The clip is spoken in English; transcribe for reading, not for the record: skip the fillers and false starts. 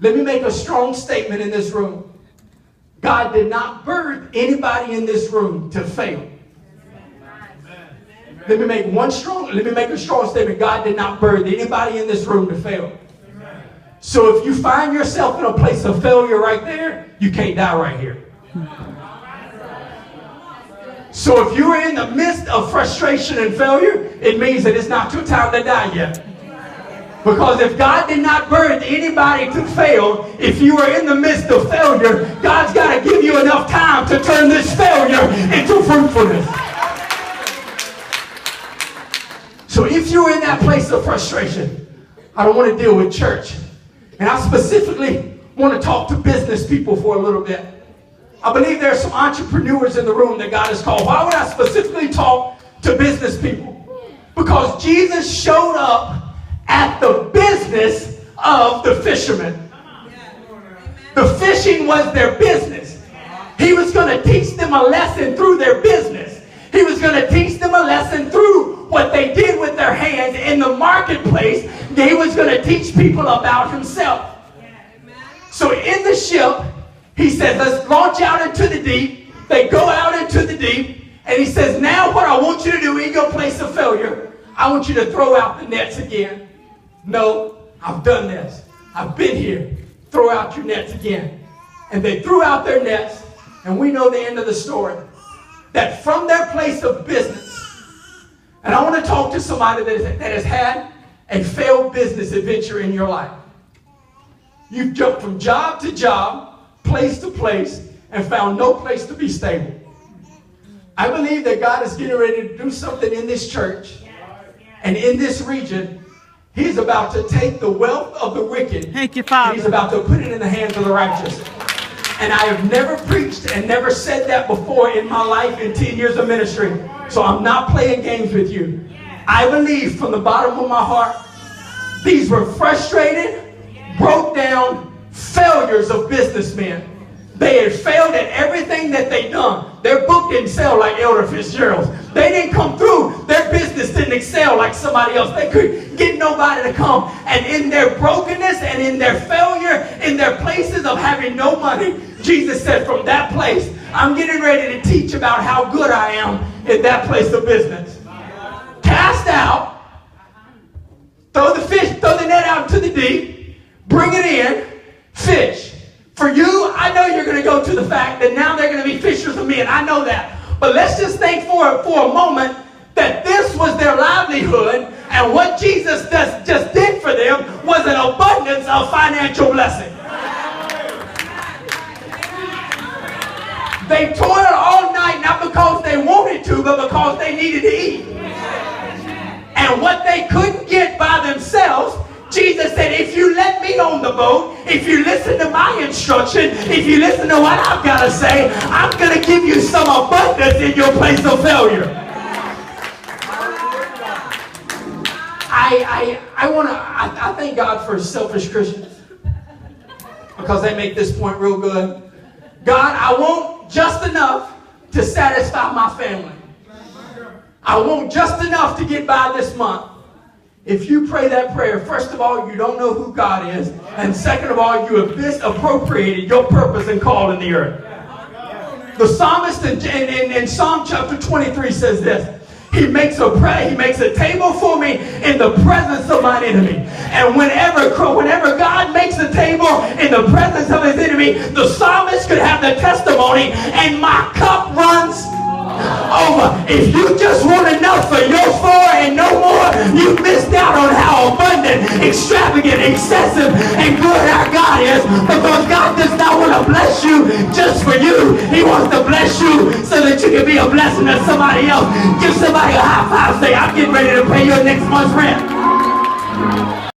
Let me make a strong statement in this room. God did not birth anybody in this room to fail. Let me make a strong statement. God did not birth anybody in this room to fail. So if you find yourself in a place of failure right there, you can't die right here. So if you're in the midst of frustration and failure, it means that it's not your time to die yet. Because if God did not birth anybody to fail, if you are in the midst of failure, God's got to give you enough time to turn this failure into fruitfulness. So if you're in that place of frustration, I don't want to deal with church. And I specifically want to talk to business people for a little bit. I believe there are some entrepreneurs in the room that God has called. Why would I specifically talk to business people? Because Jesus showed up at the business of the fishermen. The fishing was their business. He was going to teach them a lesson through their business. He was going to teach them a lesson through what they did with their hands in the marketplace. He was going to teach people about himself. So in the ship, he says, let's launch out into the deep. They go out into the deep. And he says, now what I want you to do in your place of failure, I want you to throw out the nets again. No, I've done this. I've been here. Throw out your nets again. And they threw out their nets. And we know the end of the story. That from their place of business, and I want to talk to somebody that has had a failed business adventure in your life. You've jumped from job to job, place to place, and found no place to be stable. I believe that God is getting ready to do something in this church and in this region. He's about to take the wealth of the wicked. Thank you, Father. And he's about to put it in the hands of the righteous. And I have never preached and never said that before in my life in 10 years of ministry. So I'm not playing games with you. I believe from the bottom of my heart, these were frustrated, broke down failures of businessmen. They had failed at everything that they'd done. Their book didn't sell like Elder Fitzgerald's. They didn't come through. Their business didn't excel like somebody else. They couldn't get nobody to come. And in their brokenness and in their failure, in their places of having no money, Jesus said, from that place, I'm getting ready to teach about how good I am in that place of business. Cast out, throw the net out into the deep, bring it in, fish. For you, I know you're going to go to the fact that now they're going to be fishers of men. I know that. But let's just think for a moment that this was their livelihood, and what Jesus just did for them was an abundance of financial blessing. They toiled all night, not because they wanted to, but because they needed to eat. And what they couldn't get by themselves, Jesus said, if you let me on the boat, if you listen to my instruction, if you listen to what I've got to say, I'm going to give you some abundance in your place of failure. I thank God for selfish Christians because they make this point real good. God, I want just enough to satisfy my family. I want just enough to get by this month. If you pray that prayer, first of all, you don't know who God is. And second of all, you have misappropriated your purpose and call in the earth. The psalmist in Psalm chapter 23 says this. He makes a prayer. He makes a table for me in the presence of my enemy. And whenever God makes a table in the presence of his enemy, the psalmist could have the testimony, and my cup runs over. If you just want enough for your four and no more, you missed out on how abundant, extravagant, excessive, and good our God is. Because God does not want to bless you just for you. He wants to bless you so that you can be a blessing to somebody else. Give somebody a high five. Say, I'm getting ready to pay your next month's rent.